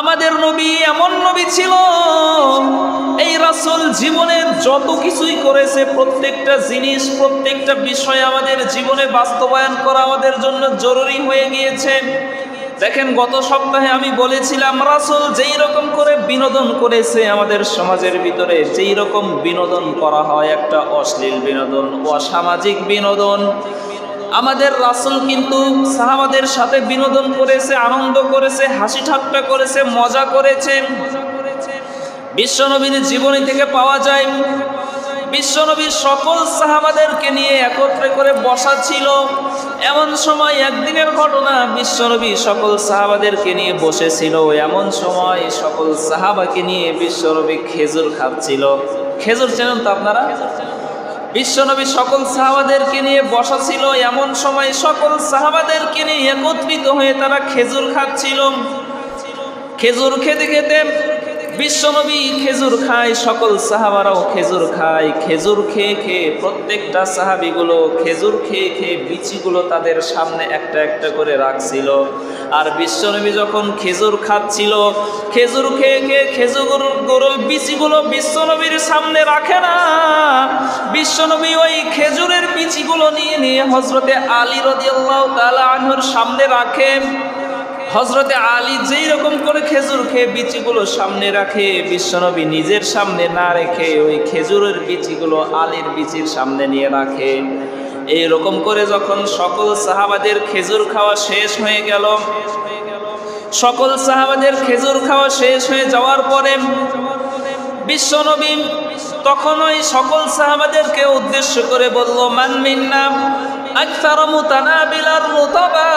আমাদের নবী এমন নবী ছিল, এই রাসূল জীবনের যত কিছুই করেছে প্রত্যেকটা জিনিস প্রত্যেকটা বিষয় আমাদের জীবনে বাস্তবায়ন করা আমাদের জন্য জরুরি হয়ে গিয়েছে। দেখেন, গত সপ্তাহে আমি বলেছিলাম রাসূল যেই রকম করে বিনোদন করেছে আমাদের সমাজের ভিতরে, যেই রকম বিনোদন করা হয়, একটা অশ্লীল বিনোদন, অসামাজিক বিনোদন, আমাদের রাসূল কিন্তু সাহাবাদের সাথে বিনোদন করেছে, আনন্দ করেছে, হাসি ঠাট্টা করেছে, মজা করেছে। বিশ্বনবীর জীবনী থেকে পাওয়া যায় বিশ্বনবীর সকল সাহাবাদেরকে নিয়ে একত্রে করে বসা ছিল। এমন সময় একদিনের ঘটনা, বিশ্বনবী সকল সাহাবাদেরকে নিয়ে বসেছিল, এমন সময় সকল সাহাবাকে নিয়ে বিশ্বনবী খেজুর খাচ্ছিল। খেজুর চেনেন তো আপনারা? বিশ্বনবী সকল সাহাবাদেরকে নিয়ে বসা ছিল, এমন সময় সকল সাহাবাদেরকে নিয়ে একত্রিত হয়ে তারা খেজুর খাচ্ছিল। খেজুর খেতে খেতে বিশ্বনবী খেজুর খায়, সকল সাহাবারাও খেজুর খায়। খেজুর খেয়ে খেয়ে প্রত্যেকটা সাহাবিগুলো খেজুর খেয়ে খেয়ে বিচিগুলো তাদের সামনে একটা একটা করে রাখছিল। আর বিশ্বনবী যখন খেজুর খাচ্ছিল, খেজুর খেয়ে খেয়ে খেজুরগুলো বিচিগুলো বিশ্বনবীর সামনে রাখে না, বিশ্বনবী ওই খেজুরের বিচিগুলো নিয়ে নিয়ে হযরতে আলী রাদিয়াল্লাহু তাআলা আনহুর সামনে রাখে। হযরতে আলী যেই রকম করে খেজুর খেয়ে বিচিগুলো সামনে রাখে, বিশ্বনবী নিজের সামনে না রেখে ওই খেজুরের বিচিগুলো আলীর বিচির সামনে নিয়ে রাখে। এই রকম করে যখন সকল সাহাবাদের খেজুর খাওয়া শেষ হয়ে গেল, সকল সাহাবাদের খেজুর খাওয়া শেষ হয়ে যাওয়ার পরে বিশ্বনবী তখন ওই সকল সাহাবাদেরকে উদ্দেশ্য করে বলল, মান মিন্না আকসারু মুতানাবিলার মুতাবা।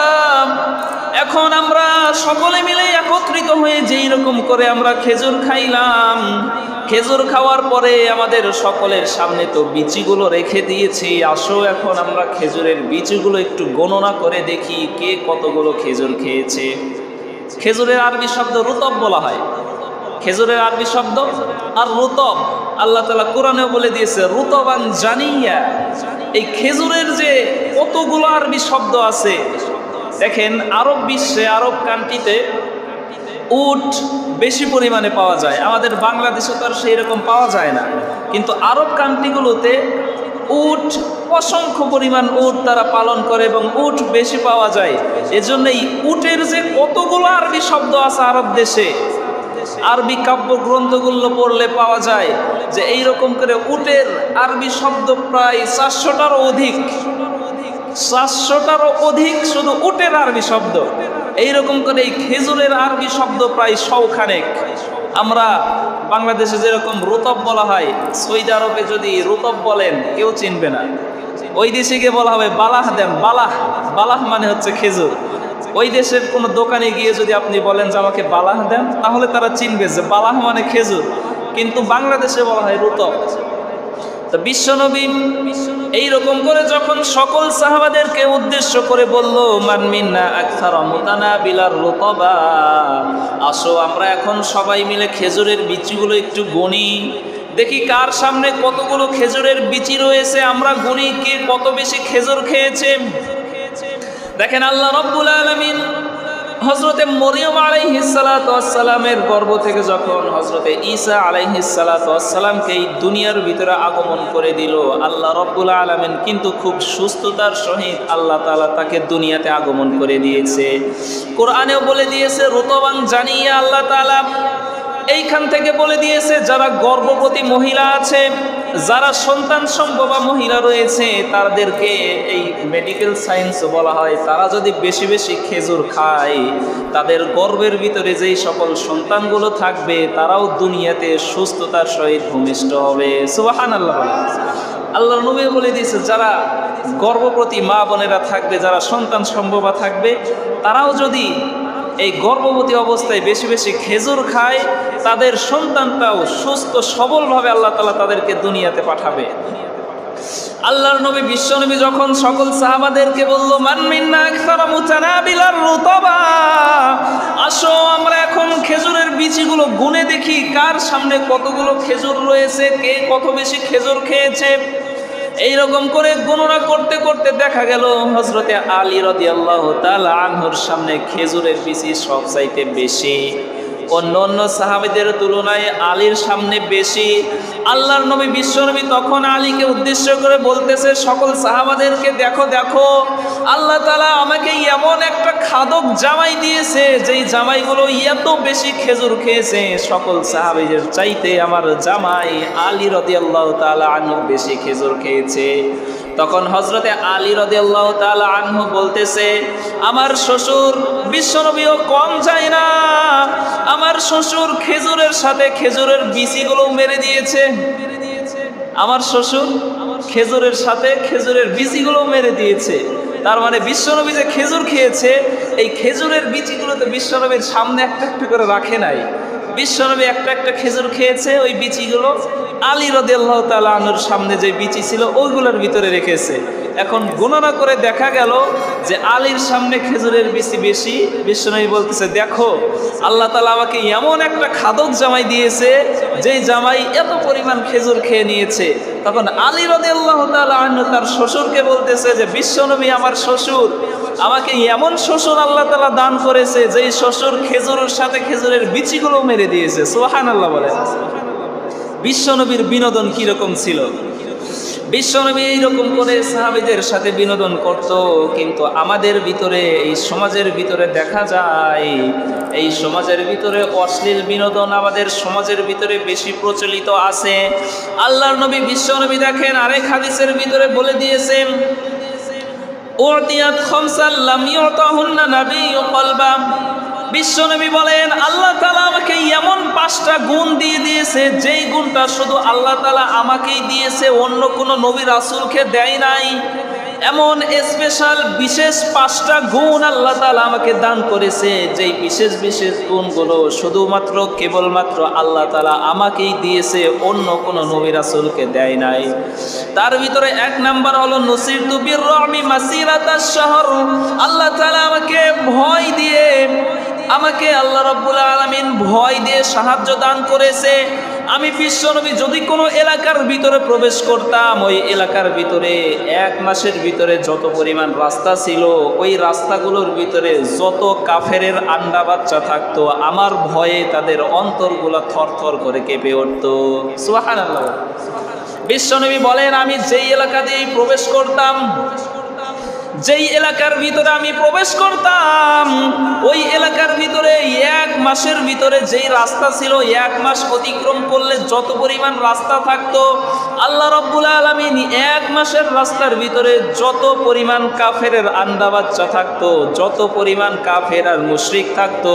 এখন আমরা সকলে মিলে একত্রিত হয়ে যেই রকম করে আমরা খেজুর খাইলাম, খেজুর খাওয়ার পরে আমাদের সকলের সামনে তো বিচিগুলো রেখে দিয়েছি, আসো এখন আমরা খেজুরের বিচিগুলো একটু গণনা করে দেখি কে কতগুলো খেজুর খেয়েছে। খেজুরের আরবি শব্দ রুতব বলা হয়। খেজুরের আরবি শব্দ আর রুতব, আল্লাহ তাআলা কোরআনেও বলে দিয়েছে রুতবান জানিয়া। এই খেজুরের যে কতগুলো আরবি শব্দ আছে দেখেন, আরব বিশ্বে, আরব কান্ট্রিতে উট বেশি পরিমাণে পাওয়া যায়, আমাদের বাংলাদেশে তো আর সেই রকম পাওয়া যায় না, কিন্তু আরব কান্ট্রিগুলোতে উট, অসংখ্য পরিমাণ উট তারা পালন করে এবং উট বেশি পাওয়া যায়। এজন্যই উটের যে কতগুলো আরবি শব্দ আছে আরব দেশে, আরবি কাব্য গ্রন্থগুলো পড়লে পাওয়া যায় যে এই রকম করে উটের আরবি শব্দ প্রায় 400টারও অধিক, 400টারও অধিক শুধু উটের আরবি শব্দ। এইরকম করে এই খেজুরের আরবি শব্দ প্রায় 100 খানেক। আমরা বাংলাদেশে যেরকম রুতব বলা হয়, সৌদি আরবে যদি রুতব বলেন কেউ চিনবে না, ওই দেশে গিয়ে বলা হবে বালাহ দেন। বালাহ, বালাহ মানে হচ্ছে খেজুর। ওই দেশের কোনো দোকানে গিয়ে যদি আপনি বলেন যে আমাকে বালাহ দেন, তাহলে তারা চিনবে যে বালাহ মানে খেজুর, কিন্তু বাংলাদেশে বলা হয় রুতব। তো বিশ্বনবী এইরকম করে যখন সকল সাহাবাদেরকে উদ্দেশ্য করে বলল, মান মিন্না আকসারু মুতানাবিলার রুতবা, আসো আমরা এখন সবাই মিলে খেজুরের বিচিগুলো একটু গুনি, দেখি কার সামনে কতগুলো খেজুরের বিচি রয়েছে, আমরা গুনি কে কত বেশি খেজুর খেয়েছে। দেখেন, আল্লাহ রাব্বুল আলামিন হযরতে মরিয়ম আলাইহিস সালাতু ওয়াস সালামের গর্ভ থেকে যখন হযরতে ঈসা আলাইহিস সালাতু ওয়াস সালামকে এই দুনিয়ার ভিতরে আগমন করে দিল, আল্লাহ রাব্বুল আলামিন কিন্তু খুব সুস্থতার সহিত আল্লাহ তাআলা তাকে দুনিয়াতে আগমন করে দিয়েছে। কোরআনেও বলে দিয়েছে রুতবান জানিয়া, আল্লাহ তাআলা এইখান থেকে বলে দিয়েছে যারা গর্ভবতী মহিলা আছে, যারা সন্তান সম্ভবা মহিলা রয়েছে, তাদেরকে এই মেডিকেল সায়েন্স বলা হয়, তারা যদি বেশি বেশি খেজুর খায়, তাদের গর্ভের ভিতরে যেই সকল সন্তানগুলো থাকবে তারাও দুনিয়াতে সুস্থতার সহিত ভূমিষ্ঠ হবে। সুবহানাল্লাহ। আল্লাহর নবী বলে দিয়েছে যারা গর্ভবতী মা বোনেরা থাকবে, যারা সন্তান সম্ভবা থাকবে, তারাও যদি এই গর্ভবতী অবস্থায় বেশি বেশি খেজুর খায়, তাদের সন্তানটাও সুস্থ সবলভাবে আল্লাহ তাআলা তাদেরকে দুনিয়াতে পাঠাবে। আল্লাহর নবী বিশ্বনবী যখন সকল সাহাবাদেরকে বলল, মান মিন্না আকসারু মুতানাবিলার রুতবা, আসো আমরা এখন খেজুরের বিচিগুলো গুনে দেখি কার সামনে কতগুলো খেজুর রয়েছে, কে কত বেশি খেজুর খেয়েছে। এইরকম করে গণনা করতে করতে দেখা গেল হযরতে আলী রাদিয়াল্লাহু তাআলা আনহুর সামনে খেজুরের বিচি সবচাইতে বেশি। অন্য অন্য সাহাবীদের তুলনায় আলীর সামনে বেশি। আল্লাহর নবী বিশ্বনবী তখন আলীকে উদ্দেশ্য করে বলতেছে সকল সাহাবাদেরকে, দেখো দেখো আল্লাহ তাআলা আমাকে এমন একটা খাদক জামাই দিয়েছে যেই জামাইগুলো এত বেশি খেজুর খেয়েছে, সকল সাহাবীদের চাইতে আমার জামাই আলী রাদিয়াল্লাহু তাআলা আনহু বেশি খেজুর খেয়েছে। তখন হযরতে আলী রাদিয়াল্লাহু তাআলা আনহু বলতেছে, আমার শ্বশুর বিশ্বনবীও কম যায় না, আমার শ্বশুর খেজুরের সাথে খেজুরের বিচিগুলো মেরে দিয়েছে। আমার শ্বশুর খেজুরের সাথে খেজুরের বিচিগুলো মেরে দিয়েছে। তার মানে বিশ্বনবী যে খেজুর খেয়েছে, এই খেজুরের বিচিগুলো তো বিশ্বনবীর সামনে একটা একটা করে রাখে নাই। বিশ্বনবী একটা একটা খেজুর খেয়েছে, ওই বিচিগুলো আলী রাদিয়াল্লাহু তাআলা আনহুর সামনে যে বিচি ছিল ওইগুলোর ভিতরে রেখেছে। এখন গণনা করে দেখা গেল যে আলীর সামনে খেজুরের বিচি বেশি। বিশ্বনবী বলতেছে, দেখো আল্লাহ তাআলা আমাকে এমন একটা খাদক জামাই দিয়েছে যেই জামাই এত পরিমাণ খেজুর খেয়ে নিয়েছে। তখন আলী রাদিয়াল্লাহু তাআলা আনহু তার শ্বশুরকে বলতেছে যে বিশ্বনবী আমার শ্বশুর, আমাকে এমন শ্বশুর আল্লাহ তাআলা দান করেছে যেই শ্বশুর খেজুরের সাথে খেজুরের বিচিগুলো মেরে দিয়েছে। সুবহানাল্লাহ বলে। বিশ্বনবীর বিনোদন কিরকম ছিল? বিশ্বনবী এইরকম করে সাহাবীদের সাথে বিনোদন করত। কিন্তু আমাদের ভিতরে, এই সমাজের ভিতরে দেখা যায়, এই সমাজের ভিতরে অশ্লীল বিনোদন আমাদের সমাজের ভিতরে বেশি প্রচলিত আছে। আল্লাহর নবী বিশ্বনবী দেখেন আরেক হাদিসের ভিতরে বলে দিয়েছেন, উতিয়াত খামসান লাম ইউতাহুন্না নাবিয়্যু কলবা। বিশ্বনবী বলেন আল্লাহ তাআলা আমাকে এমন 5টা গুণ দিয়ে দিয়েছে যেই গুণটা শুধু আল্লাহ তাআলা আমাকেই দিয়েছে, অন্য কোনো নবী রাসূলকে দেয় নাই। এমন স্পেশাল বিশেষ 5টা গুণ আল্লাহ তাআলা আমাকে দান করেছে, যেই বিশেষ বিশেষ গুণগুলো শুধুমাত্র কেবলমাত্র আল্লাহ তাআলা আমাকেই দিয়েছে, অন্য কোনো নবী রাসূলকে দেয় নাই। তার ভিতরে 1 নাম্বার হলো নুসিরতু বিররমি মাসিরাতাশ শাহর। আল্লাহ তাআলা আমাকে ভয় দিয়ে, আমাকে আল্লাহ রাব্বুল আলামিন ভয় দিয়ে সাহায্য দান করেছে। আমি বিশ্বনবী যদি কোনো এলাকার ভিতরে প্রবেশ করতাম, ওই এলাকার ভিতরে 1 মাসের ভিতরে যত পরিমাণ রাস্তা ছিল, ওই রাস্তাগুলোর ভিতরে যত কাফেরের আন্ডা বাচ্চা থাকতো, আমার ভয়ে তাদের অন্তরগুলো থরথর করে কেঁপে উঠতো। সুবহানাল্লাহ। বিশ্বনবী বলেন আমি যেই এলাকা দিয়ে প্রবেশ করতাম, যেই এলাকার ভিতরে আমি প্রবেশ করতাম, ওই এলাকার ভিতরে 1 মাসের ভিতরে যেই রাস্তা ছিল, 1 মাস অতিক্রম করলে যত পরিমাণ রাস্তা থাকতো, আল্লাহ রাব্বুল আলামিন 1 মাসের রাস্তার ভিতরে যত পরিমাণ কাফেরের আন্ডা বাচ্চা থাকতো, যত পরিমাণ কাফের আর মুশরিক থাকতো,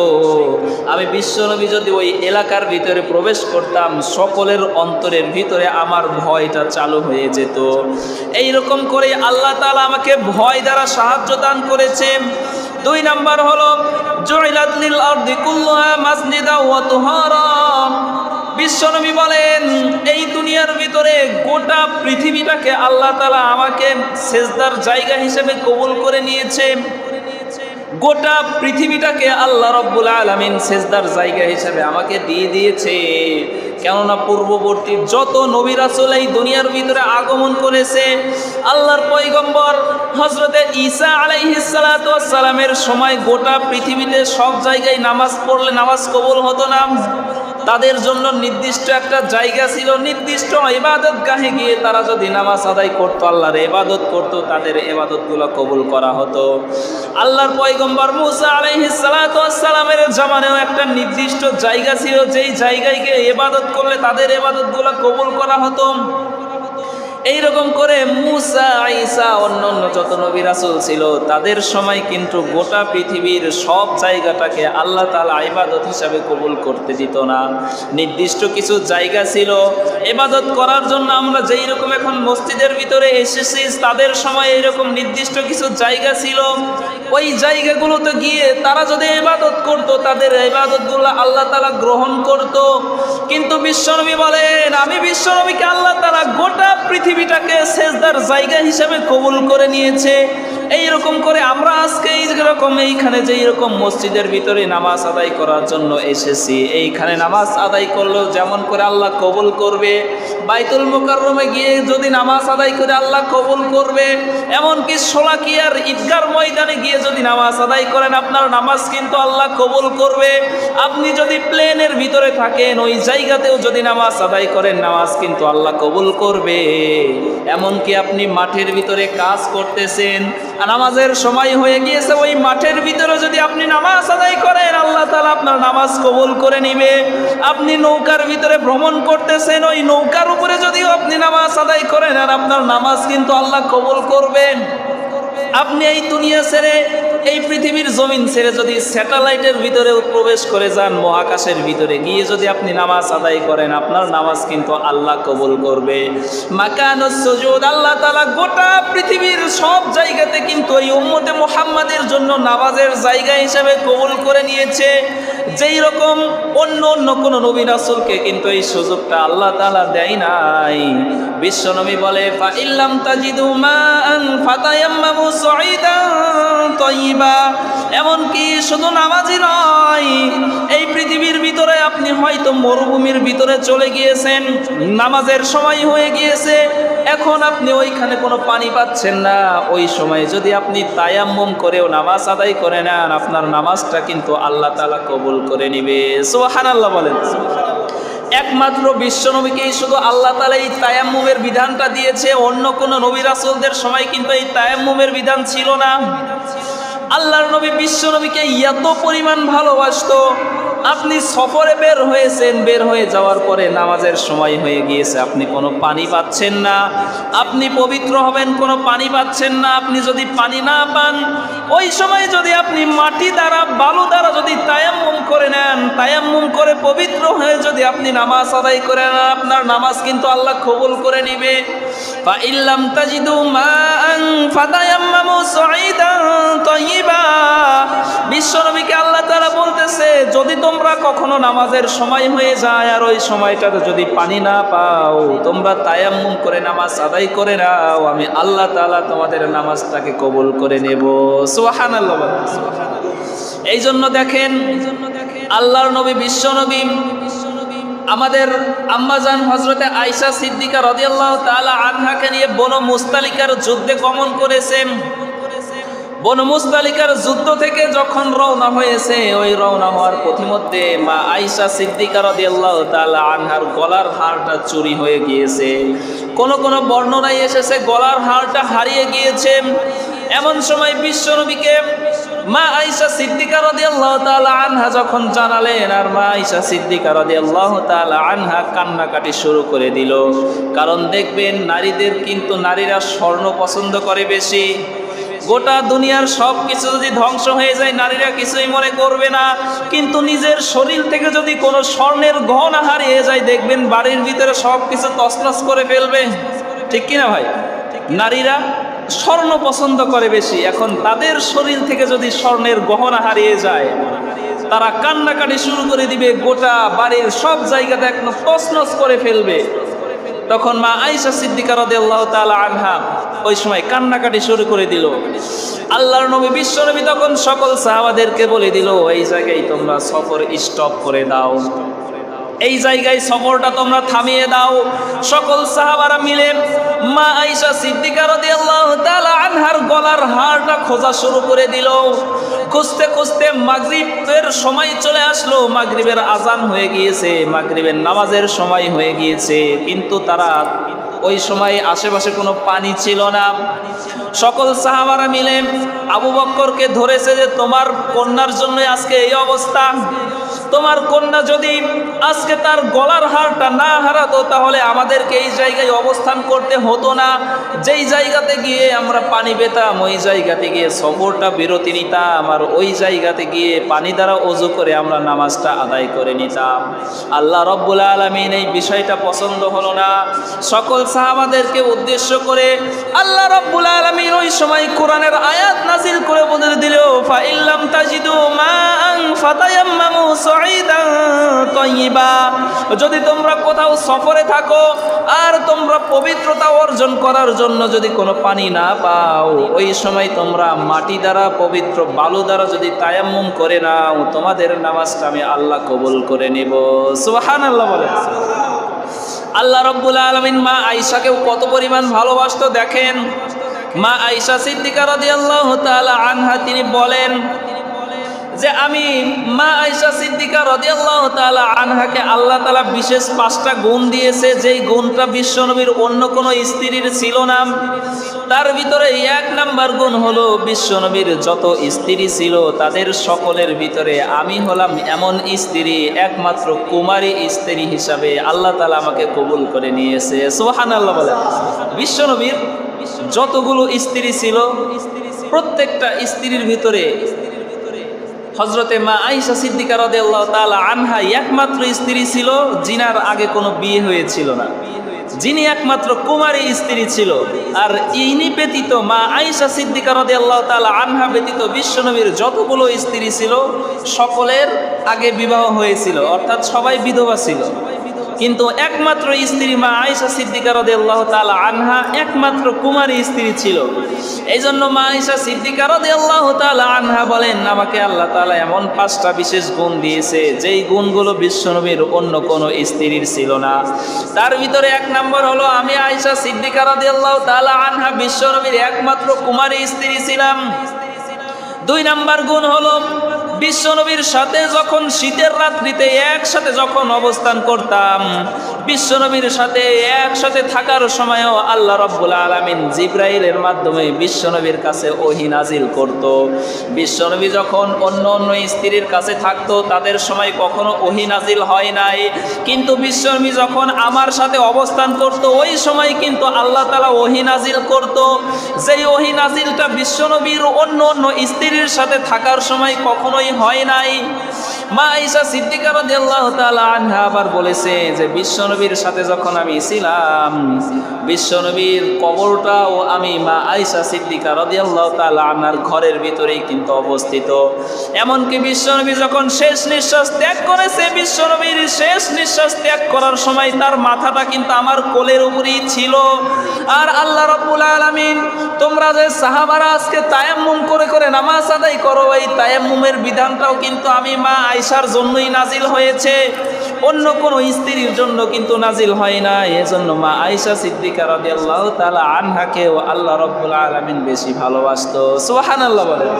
আমি বিশ্বনবী যদি ওই এলাকার ভিতরে প্রবেশ করতাম, সকলের অন্তরের ভিতরে আমার ভয়টা চালু হয়ে যেত। এইরকম করে আল্লাহ তাআলা আমাকে ভয় দ্বারা সাহায্য দান করেছে। 2 নাম্বার হলো জুইলাত লিল আরদি কুল্লুহা মাসজিদা ওয়া তুহারা। বিশ্বনবী বলেন এই দুনিয়ার ভিতরে গোটা পৃথিবীটাকে আল্লাহ তাআলা আমাকে সেজদার জায়গা হিসেবে কবুল করে নিয়েছে। গোটা পৃথিবীটাকে আল্লাহ রাব্বুল আলামিন সেজদার জায়গা হিসেবে আমাকে দিয়ে দিয়েছে। কেননা পূর্ববর্তী যত নবী রাসূল এই দুনিয়ার ভিতরে আগমন করেছে, আল্লাহর পয়গম্বর হযরতে ঈসা আলাইহিস সালাতু ওয়াস সালামের সময় গোটা পৃথিবীতে সব জায়গায় নামাজ পড়লে নামাজ কবুল হতো না। তাদের জন্য নির্দিষ্ট একটা জায়গা ছিল, নির্দিষ্ট ইবাদতগাহে গিয়ে তারা যদি নামাজ আদায় করতো, আল্লাহর ইবাদত করতো, তাদের ইবাদতগুলো কবুল করা হতো। আল্লাহর পয়গম্বর মুসা আলাইহিস সালাতু ওয়াস সালামের জামানেও একটা নির্দিষ্ট জায়গা ছিল, যেই জায়গায় গিয়ে ইবাদত করলে তাদের ইবাদতগুলো কবুল করা হতো। এইরকম করে মুসা, ঈসা, অন্যান্য যত নবী রাসূল ছিল তাদের সময় কিন্তু গোটা পৃথিবীর সব জায়গাটাকে আল্লাহ তাআলা ইবাদত হিসাবে কবুল করতে দিত না। নির্দিষ্ট কিছু জায়গা ছিল ইবাদত করার জন্য। আমরা যেই রকম এখন মসজিদের ভিতরে এসেছি, তাদের সময় এইরকম নির্দিষ্ট কিছু জায়গা ছিল। ওই জায়গাগুলোতে গিয়ে তারা যদি ইবাদত করত, তাদের ইবাদতগুলো আল্লাহ তাআলা গ্রহণ করত। কিন্তু বিশ্বনবী বলেন আমি বিশ্বনবীকে আল্লাহ তাআলা গোটা পৃথিবীটাকে সেজদার জায়গা হিসেবে কবুল করে নিয়েছে। এইরকম করে আমরা আজকে এইরকম এইখানে যে এইরকম মসজিদের ভিতরে নামাজ আদায় করার জন্য এসেছি, এইখানে নামাজ আদায় করলেও যেমন করে আল্লাহ কবুল করবে, বাইতুল মুকাররমে গিয়ে যদি নামাজ আদায় করে আল্লাহ কবুল করবে, এমনকি শোলাকিয়ার ঈদগার ময়দানে গিয়ে যদি নামাজ আদায় করেন আপনার নামাজ কিন্তু আল্লাহ কবুল করবে। আপনি যদি প্লেনের ভিতরে থাকেন ওই জায়গাতেও যদি নামাজ আদায় করেন নামাজ কিন্তু আল্লাহ কবুল করবে। এমনকি আপনি মাঠের ভিতরে কাজ করতেছেন, নামাজের সময় হয়ে গিয়েছে, ওই মাঠের ভিতরে যদি আপনি নামাজ আদায় করেন আল্লাহ তাআলা আপনার নামাজ কবুল করে নিবে। আপনি নৌকার ভিতরে ভ্রমণ করতেছেন, ওই নৌকার উপরে যদিও আপনি নামাজ আদায় করেন আর আপনার নামাজ কিন্তু আল্লাহ কবুল করবেন। আপনি এই দুনিয়া ছেড়ে এই পৃথিবীর জমিন ছেড়ে যদি স্যাটেলাইটের ভিতরে প্রবেশ করে যান, মহাকাশের ভিতরে গিয়ে যদি আপনি নামাজ আদায় করেন আপনার নামাজ কিন্তু আল্লাহ কবুল করবে। মাকানুস সুজুদ, আল্লাহ তাআলা গোটা পৃথিবীর সব জায়গাতে কিন্তু এই উম্মতে মুহাম্মাদের জন্য নামাজের জায়গা হিসেবে কবুল করে নিয়েছে। যেই রকম অন্য অন্য কোন নবী রাসূলকে কিন্তু এই সুযোগটা আল্লাহ তাআলা দেয় নাই। বিশ্বনবী বলে ফা ইল্লাম তাজিদু মাআন ফাতায়াম্মামু সাঈদান তাইয়্যিবা, এমনকি শুধু নামাজই নয়, এই পৃথিবীর ভিতরে আপনি হয়তো মরুভূমির ভিতরে চলে গিয়েছেন, নামাজের সময় হয়ে গিয়েছে, এখন আপনি ওইখানে কোনো পানি পাচ্ছেন না, ওই সময় যদি আপনি তায়াম্মুম করেও নামাজ আদায় করে নেন আপনার নামাজটা কিন্তু আল্লাহ তাআলা কবুল করে নিবে। সুবহানাল্লাহ বলেন। একমাত্র বিশ্বনবীকেই শুধু আল্লাহ তাআলা এই তায়াম্মুমের বিধানটা দিয়েছে, অন্য কোনো নবী রাসূলদের সময় কিন্তু এই তায়াম্মুমের বিধান ছিল না। আল্লাহর নবী বিশ্বনবীকে এত পরিমাণ ভালোবাসতো, আপনি সফরে বের হয়েছেন, বের হয়ে যাওয়ার পরে নামাজের সময় হয়ে গিয়েছে, আপনি কোনো পানি পাচ্ছেন না, আপনি পবিত্র হবেন কোনো পানি পাচ্ছেন না। আপনি যদি পানি না পান ওই সময় যদি আপনি মাটি দ্বারা বালু দ্বারা যদি তায়াম্মুম করে নেন, তায়াম্মুম করে পবিত্র হয়ে যদি আপনি নামাজ আদায় করে নেন আপনার নামাজ কিন্তু আল্লাহ কবুল করে নিবে। ফা ইল্লাম তাজিদু মাআন ফাতায়াম্মামু সাঈদান তাইয়্যিবা, বিশ্বনবীকে আল্লাহ তাআলা বলতেছে যদি তোমরা কখনো নামাজের সময় হয়ে যায় আর ওই সময়টাতে যদি পানি না পাও তোমরা তায়াম্মুম করে নামাজ আদায় করে নাও, আমি আল্লাহ তাআলা তোমাদের নামাজটাকে কবুল করে নেব। সুবহানাল্লাহ। এই জন্য দেখেন আল্লাহর নবী বিশ্বনবী আমাদের আম্মাজান হযরতে আয়েশা সিদ্দিকা রাদিয়াল্লাহু তাআলা আনহাকে নিয়ে বনু মুস্তালিকার যুদ্ধে গমন করেছেন। বনু মুস্তালিকার যুদ্ধ থেকে যখন রওনা হয়েছে, ওই রওনা হওয়ার পথিমধ্যে মা আয়েশা সিদ্দিকা রাদিয়াল্লাহু তাআলা আনহার গলার হারটা চুরি হয়ে গিয়েছে। কোন কোন বর্ণনায় এসেছে গলার হারটা হারিয়ে গিয়েছে। এমন সময় বিশ্বনবীকে মা আয়েশা সিদ্দিকা রাদিয়াল্লাহু তাআলা আনহা যখন জানালেন, আর মা আয়েশা সিদ্দিকা রাদিয়াল্লাহু তাআলা আনহা কান্নাকাটি শুরু করে দিল। কারণ দেখবেন নারীদের কিন্তু নারীরা স্বর্ণ পছন্দ করে বেশি। গোটা দুনিয়ার সব কিছু যদি ধ্বংস হয়ে যায় নারীরা কিছুই মনে করবে না, কিন্তু নিজের শরীর থেকে যদি কোনো স্বর্ণের গহনা হারিয়ে যায় দেখবেন বাড়ির ভিতরে সব কিছু তছনছ করে ফেলবে। ঠিক কিনা ভাই? নারীরা স্বর্ণ পছন্দ করে বেশি। এখন তাদের শরীর থেকে যদি স্বর্ণের গহনা হারিয়ে যায় তারা কান্নাকাটি শুরু করে দিবে, গোটা বাড়ির সব জায়গাতে একদম তছনছ করে ফেলবে। তখন মা আয়েশা সিদ্দিকা রাদিয়াল্লাহু তাআলা আনহা ওই সময় কান্নাকাটি শুরু করে দিল। আল্লাহর নবী বিশ্বনবী তখন সকল সাহাবাদেরকে বলে দিল, এই জায়গায় তোমরা সফর স্টপ করে দাও, এই জায়গায় সফরটা তোমরা থামিয়ে দাও। সকল সাহাবারা মিলে মা আয়েশা সিদ্দিকা রাদিয়াল্লাহু তাআলা আনহার গলার হারটা খোঁজা শুরু করে দিল। খুঁজতে খুঁজতে মাগরিবের সময় চলে আসলো, মাগরিবের আজান হয়ে গিয়েছে, মাগরিবের নামাজের সময় হয়ে গিয়েছে, কিন্তু তারা ওই সময় আশেপাশে কোনো পানি ছিল না। সকল সাহাবারা মিলে আবু বকরকে ধরেছে যে তোমার কন্যার জন্য আজকে এই অবস্থা, তোমার কন্যা যদি আজকে তার গলার হারটা না হারাতো তাহলে আমাদেরকে এই জায়গায় অবস্থান করতে হতো না। যেই জায়গাতে গিয়ে আমরা পানি পেতাম ওই জায়গাতে গিয়ে সফরটা বিরতি নিতাম, আর ওই জায়গাতে গিয়ে পানি দ্বারা ওযু করে আমরা নামাজটা আদায় করে নিতাম। আল্লাহ রাব্বুল আলামিন এই বিষয়টা পছন্দ হলো না। সকল সাহাবাদেরকে উদ্দেশ্য করে আল্লাহ রাব্বুল আলামিন ওই সময় কোরআনের আয়াত নাজিল করে বলে দিল, ফা ইল্লাম তাজিদু মাআন ফাতায়াম্মামু সাঈদান তাইয়্যিবা, যদি তোমরা কোথাও সফরে থাকো আর তোমরা পবিত্রতা অর্জন করার জন্য যদি কোনো পানি না পাও, ওই সময় তোমরা মাটি দ্বারা, পবিত্র বালু দ্বারা যদি তায়াম্মুম করে নাও, তোমাদের নামাজটা আমি আল্লাহ কবুল করে নিব। সুবহানাল্লাহ বলে। আল্লাহ রাব্বুল আলামিন মা আয়েশাকেও কত পরিমাণ ভালোবাসতো দেখেন। মা আয়েশা সিদ্দিকা রাদিয়াল্লাহু তাআলা আনহা তিনি বলেন যে আমি মা আয়েশা সিদ্দিকা রাদিয়াল্লাহু তাআলা আনহাকে আল্লাহ তাআলা বিশেষ 5টা গুণ দিয়েছে, যেই গুণটা বিশ্বনবীর অন্য কোনো স্ত্রীর ছিল না। তার ভিতরে 1 নাম্বার গুণ হলো বিশ্বনবীর যত স্ত্রী ছিল তাদের সকলের ভিতরে আমি হলাম এমন স্ত্রী, একমাত্র কুমারী স্ত্রী হিসাবে আল্লাহ তাআলা আমাকে কবুল করে নিয়েছে। সুবহানাল্লাহ বলেন। বিশ্বনবীর যতগুলো স্ত্রী ছিল প্রত্যেকটা স্ত্রীর ভিতরে হযরতে মা আয়েশা সিদ্দিকা রাদিয়াল্লাহু তাআলা আনহা একমাত্র স্ত্রী ছিল জিনার আগে কোনো বিয়ে হয়েছিল না, যিনি একমাত্র কুমারী স্ত্রী ছিল। আর ইনি ব্যতীত মা আয়েশা সিদ্দিকা রাদিয়াল্লাহু তাআলা আনহা ব্যতীত বিশ্বনবীর যতগুলো স্ত্রী ছিল সকলের আগে বিবাহ হয়েছিল, অর্থাৎ সবাই বিধবা ছিল। কিন্তু একমাত্র স্ত্রী মা আয়েশা সিদ্দিকা রাদিয়াল্লাহু তাআলা আনহা একমাত্র কুমারী স্ত্রী ছিল। এই জন্য মা আয়েশা সিদ্দিকা রাদিয়াল্লাহু তাআলা আনহা বলেন, আমাকে আল্লাহ তাআলা এমন 5টা বিশেষ গুণ দিয়েছে যেই গুণগুলো বিশ্বনবীর অন্য কোনো স্ত্রীর ছিল না। তার ভিতরে 1 নম্বর হলো আমি আয়েশা সিদ্দিকা রাদিয়াল্লাহু তাআলা আনহা বিশ্বনবীর একমাত্র কুমারী স্ত্রী ছিলাম। 2 নম্বর গুণ হলো বিশ্বনবীর সাথে যখন শীতের রাত্রিতে একসাথে যখন অবস্থান করতাম, বিশ্বনবীর সাথে একসাথে থাকার সময়ও আল্লাহ রাব্বুল আলামিন জিবরাইলের মাধ্যমে বিশ্বনবীর কাছে ওহী নাজিল করত। বিশ্বনবী যখন অন্য অন্য স্ত্রীর কাছে থাকতো তাদের সময় কখনো ওহী নাজিল হয় নাই, কিন্তু বিশ্বনবী যখন আমার সাথে অবস্থান করত ওই সময় কিন্তু আল্লাহ তাআলা ওহী নাজিল করত। যেই ওহী নাজিলটা বিশ্বনবীর অন্য অন্য স্ত্রীর সাথে থাকার সময় কখনোই হয় নাই। মা আয়েশা সিদ্দিকা রাদিয়াল্লাহু তাআলা আনহা আবার বলেছে যে বিশ্বনবীর সাথে যখন আমি ছিলাম, বিশ্বনবীর কবরটাও আমি মা আয়েশা সিদ্দিকা রাদিয়াল্লাহু তাআলা আনহার ঘরের ভিতরেই কিন্তু অবস্থিত। এমনকি বিশ্বনবী যখন শেষ নিঃশ্বাস ত্যাগ করেছে, বিশ্বনবীর শেষ নিঃশ্বাস ত্যাগ করার সময় তার মাথাটা কিন্তু আমার কোলের উপরেই ছিল। আর আল্লাহ রাব্বুল আলামিন তোমরা যে সাহাবারা আজকে তায়াম্মুম করে করে নামাজ আদায় করো, এই তায়াম্মুমের বিধানটাও কিন্তু আমি মা আয়েশার জন্যই নাজিল হয়েছে, অন্য কোনো স্ত্রীর জন্য কিন্তু নাজিল হয় না। এজন্য মা আয়েশা সিদ্দিকা রাদিয়াল্লাহু তাআলা আনহাকেও আল্লাহ রাব্বুল আলামিন বেশি ভালোবাসতো। সুবহানাল্লাহ বলেন।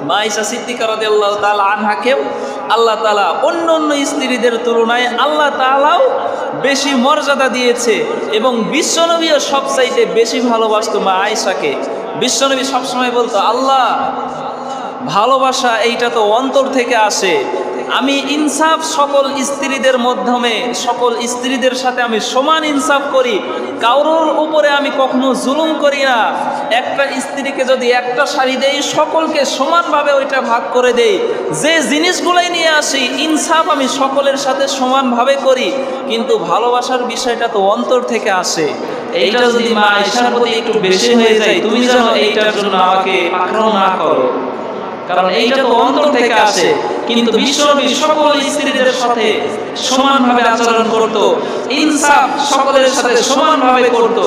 মা আয়েশা সিদ্দিকা রাদিয়াল্লাহু তাআলা আনহাকেও আল্লাহ তাআলা অন্য অন্য স্ত্রীদের তুলনায় আল্লাহ তাআলাও বেশি মর্যাদা দিয়েছে এবং বিশ্বনবীও সবচাইতে বেশি ভালোবাসতো মা আয়েশাকে। বিশ্বনবী সবসময় বলতো, আল্লাহ ভালোবাসা এইটা তো অন্তর থেকে আসে, আমি ইনসাফ সকল স্ত্রীদের মাধ্যমে সকল স্ত্রীদের সাথে আমি সমান ইনসাফ করি, কারোর উপরে আমি কখনো জুলুম করি না। একটা স্ত্রীকে যদি একটা শাড়ি দেই সকলকে সমানভাবে ওইটা ভাগ করে দেই, যে জিনিসগুলোই নিয়ে আসি ইনসাফ আমি সকলের সাথে সমানভাবে করি। কিন্তু ভালোবাসার বিষয়টা তো অন্তর থেকে আসে। এইটা যদি মা আয়েশার প্রতি একটু বেশি হয়ে যায়, তুমি যেন এইটার জন্য আমাকে আক্রমণ না করো, কারণ এইটা তো অন্তর থেকে আসে। কিন্তু বিশ্বনবী সকল স্ত্রীদের সাথে সমানভাবে আচরণ করত, ইনসাফ সকলের সাথে সমানভাবে করত।